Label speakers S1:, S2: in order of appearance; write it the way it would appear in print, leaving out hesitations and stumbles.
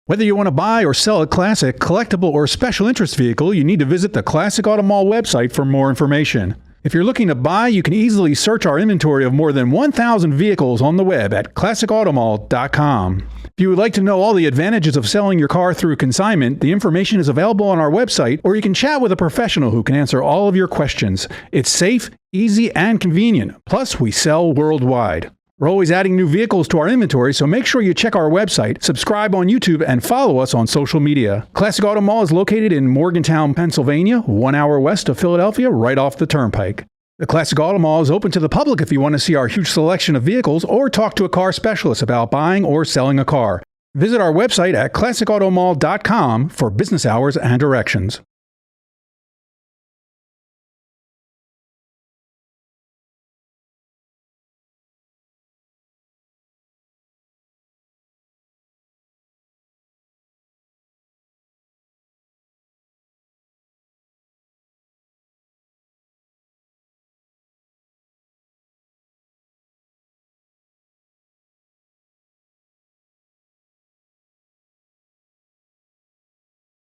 S1: Whether you want to buy or sell a classic, collectible, or special interest vehicle, you need to visit the Classic Auto Mall website for more information. If you're looking to buy, you can easily search our inventory of more than 1,000 vehicles on the web at classicautomall.com. If you would like to know all the advantages of selling your car through consignment, the information is available on our website, or you can chat with a professional who can answer all of your questions. It's safe, easy, and convenient. Plus, we sell worldwide. We're always adding new vehicles to our inventory, so make sure you check our website, subscribe on YouTube, and follow us on social media. Classic Auto Mall is located in Morgantown, Pennsylvania, 1 hour west of Philadelphia, right off the turnpike. The Classic Auto Mall is open to the public if you want to see our huge selection of vehicles or talk to a car specialist about buying or selling a car. Visit our website at classicautomall.com for business hours and directions.